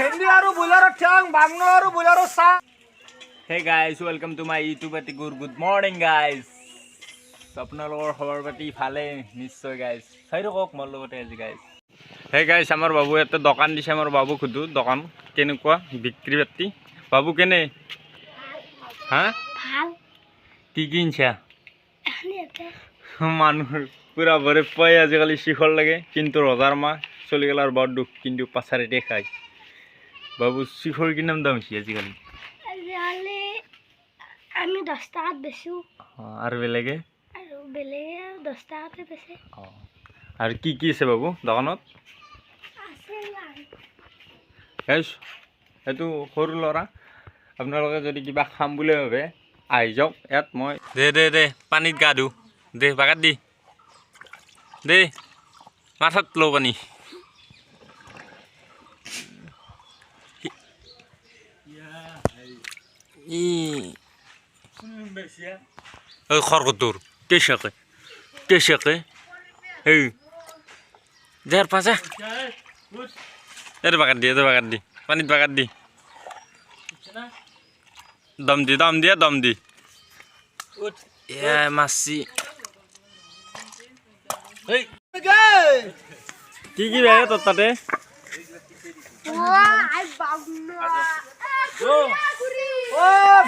ভেন্দি আৰু বুলাৰৰ ঠ্যাং বাংনা আৰু বুলাৰৰ চাহ। Hey guys, welcome to my YouTube Atikur. Good morning guys. আপোনালোকৰ খবৰ পাতি ভালে নিশ্চয় guys. চাইৰো কক মোৰ লগতে আজি guys. Hey guys, আমাৰ বাবু এটা দোকান দিছে আমাৰ বাবু খুদু দোকান কেনেকুৱা বিক্ৰী বাতি বাবু কেনে হা ভাল কি কিনছা মানুহ পুৰা ভৰে পাই আজিকালি শিখৰ লাগে কিন্তু ৰজাৰ মা চলি গেলাৰ বৰ দুখ কিন্তু পাছাৰিতে খায় বাবু শিখৰ কি নাম দাম আজিকালি আমি 10 টাকাত বেচো আৰু বেলেগে 10 টাকাতে বেচে আৰু কি কি আছে বাবু দোকানত আছে গাইছ এটো সৰু লৰা আপোনালোকে যদি কিবা খাম বুলি ভাবে আহি যাওক ইয়াত মই দে পানীত গা ধু দে বাগাত দি দে মাথাত লো পানী ঐ খৰকটোৰ কেশাকে এই যাৰ পাছা এর বাগাত দি পানিত বাগাত দি দম দি এ মাছি কি ভাই তোর তাতে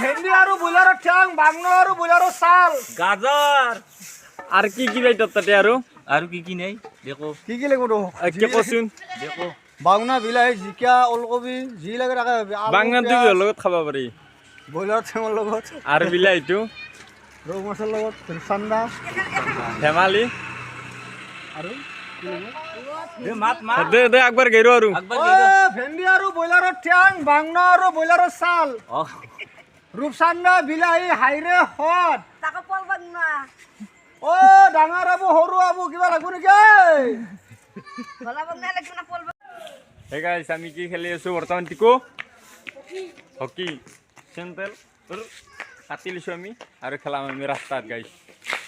ভেন্দি আৰু বুলাৰৰ ঠ্যাং বাংনা আৰু বুলাৰৰ চাল গাজর আর কি ভাই তোর তাতে আর কি নাই দেখো কি লাগিব কে কচোন দেখো বাংনা বিলাহী জিকা ওলকবি যি লাগে তাকে বাংনা দুই লগত খাব পাৰি ব্ৰইলাৰ ঠেঙৰ লগত আৰ বিলাহীটো ৰৌ মাছৰ লগত ঠাণ্ডা ধেমালি আৰু দে একবাৰ গেৰো আৰু ভেন্দি আৰু ব্ৰইলাৰৰ ঠ্যাং বাংনা আৰু ব্ৰইলাৰৰ চাল ৰূপচান্দা বিলাহী হাইৰে হত ডাঙৰ আবু সৰু আবু কিবা লাগব নেকি Hey guys, আমি কি খেলি আছো বৰ্তমান টিকো হকি চেন্ট্ৰেল কাটি লৈছো আমি আৰু খেলাম আমি ৰাস্তাত গাইছ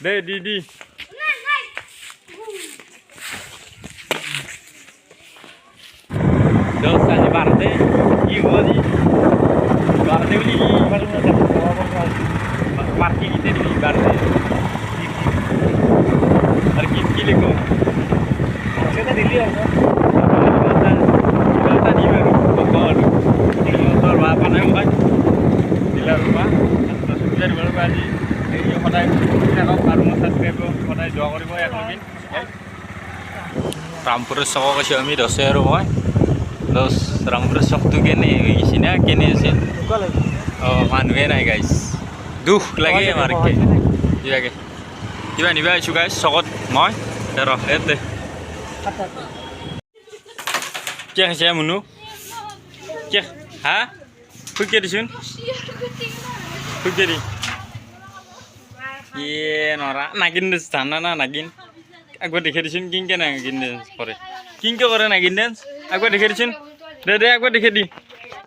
দে দি দোস্ত আজি বাৰতে কি হলি বাৰতে বুলি মাৰ্কি কিতে দিবি বাৰতে আৰ কি লিখো সেটা দিলি আৰু ৰামপুৰেৰ চক আছে আমি দছে আৰু মই রামপুরের চকটো কেনে হৈ গৈছে না কেনে আছে মানুহে নাই গাইছ দুখ লাগে আমাৰ কিবা নিবা আহিছোঁ গাইছ চকত মই এতে কি হৈছে মুনু কি হা খুকে দিছোন খুকে দি নৰা নাগিন ডেন্স জানা না নাগিন একবাৰ দেখে দিছোন কিংকে নাগিন ডেন্স কৰে কিংকে কৰে নাগিন ডেন্স একবাৰ দেখে দিছোন দে একবাৰ দেখে দি